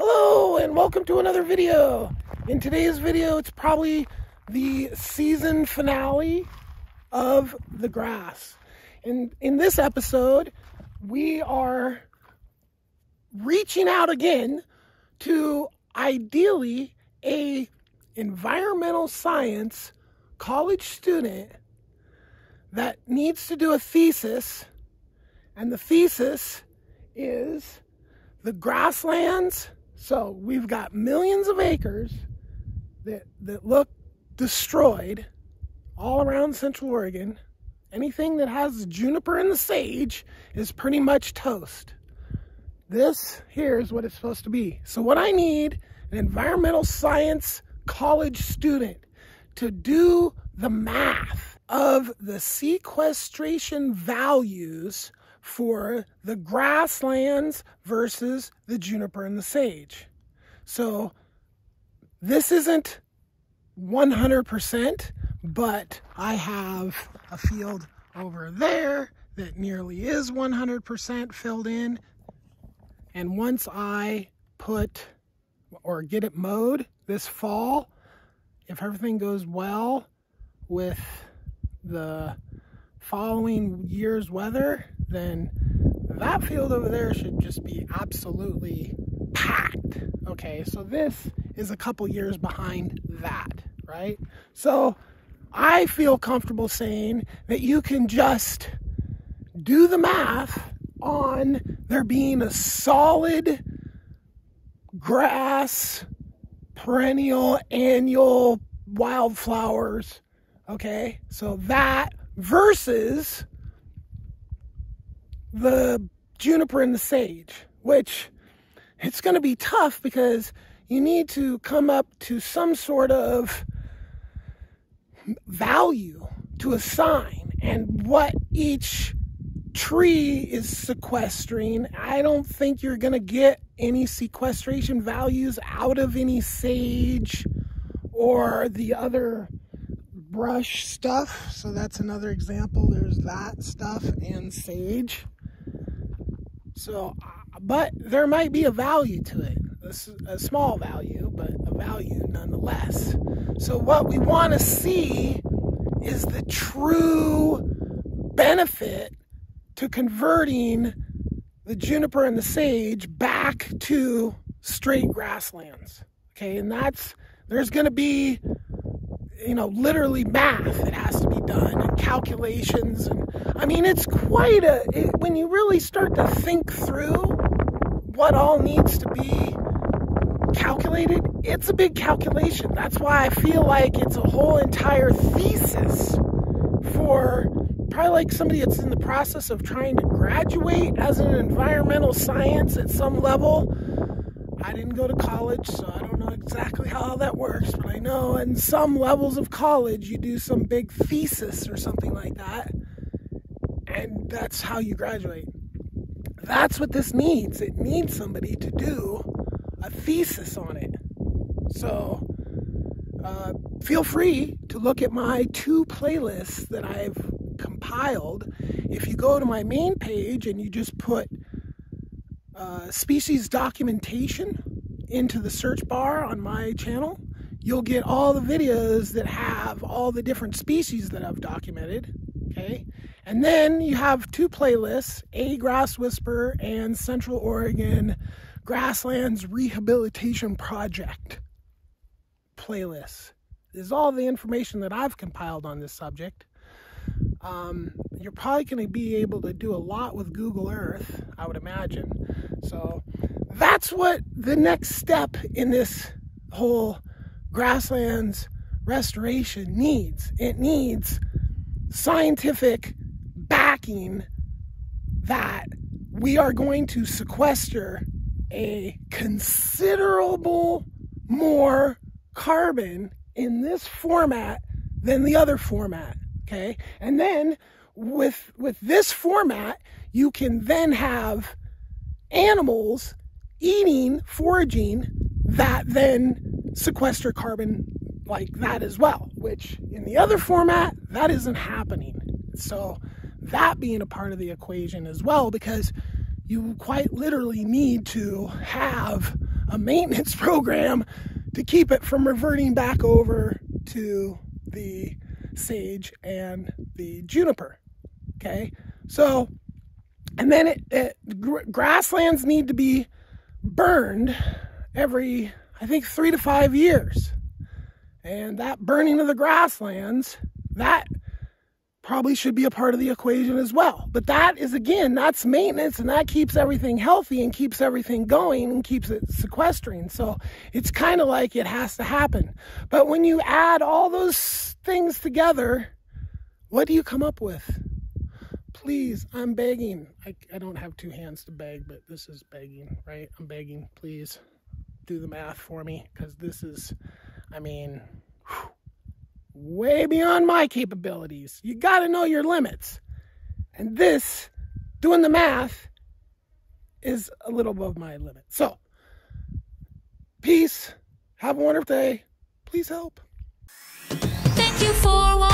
Hello and welcome to another video. In today's video, it's probably the season finale of the grass. And in this episode, we are reaching out again to ideally a environmental science college student that needs to do a thesis, and the thesis is the grasslands. So we've got millions of acres that look destroyed all around Central Oregon. Anything that has the juniper and the sage is pretty much toast. This here is what it's supposed to be. So what I need, an environmental science college student to do the math of the sequestration values for the grasslands versus the juniper and the sage. So this isn't 100%, but I have a field over there that nearly is 100% filled in. And once I put or get it mowed this fall, if everything goes well with the following year's weather, then that field over there should just be absolutely packed. Okay, so this is a couple years behind that, right? So I feel comfortable saying that you can just do the math on there being a solid grass, perennial, annual wildflowers. Okay, so that versus the juniper and the sage, which it's going to be tough because you need to come up to some sort of value to assign and what each tree is sequestering. I don't think you're going to get any sequestration values out of any sage or the other brush stuff. So that's another example. There's that stuff and sage. So, but there might be a value to it, a small value, but a value nonetheless. So what we want to see is the true benefit to converting the juniper and the sage back to straight grasslands. Okay, and there's going to be, literally math that has to be done and calculations. And I mean, it's quite when you really start to think through what all needs to be calculated, it's a big calculation. That's why I feel like it's a whole entire thesis for probably like somebody that's in the process of trying to graduate as an environmental science at some level. I didn't go to college, so I don't know exactly how that works, but I know in some levels of college you do some big thesis or something like that, and that's how you graduate. That's what this needs. It needs somebody to do a thesis on it. So feel free to look at my 2 playlists that I've compiled. If you go to my main page and you just put species documentation into the search bar on my channel, you'll get all the videos that have all the different species that I've documented. Okay, and then you have 2 playlists, A Grass Whisper and Central Oregon Grasslands Rehabilitation Project playlist. This is all the information that I've compiled on this subject. You're probably going to be able to do a lot with Google Earth, I would imagine. So that's what the next step in this whole grasslands restoration needs. It needs scientific backing that we are going to sequester a considerable more carbon in this format than the other format. Okay, and then with this format, you can then have animals eating, foraging, that then sequester carbon like that as well, which in the other format, that isn't happening. So that being a part of the equation as well, because you quite literally need to have a maintenance program to keep it from reverting back over to the sage and the juniper. Okay, so, and then grasslands need to be burned every, I think, 3 to 5 years. And that burning of the grasslands, that probably should be a part of the equation as well. But that is, again, that's maintenance, and that keeps everything healthy and keeps everything going and keeps it sequestering. So it's kind of like it has to happen. But when you add all those things together, what do you come up with? Please, I'm begging. I don't have 2 hands to beg, but this is begging, right? I'm begging. Please do the math for me, because this is, I mean, way beyond my capabilities. You got to know your limits. And this, doing the math, is a little above my limit. So, peace. Have a wonderful day. Please help. Thank you for watching.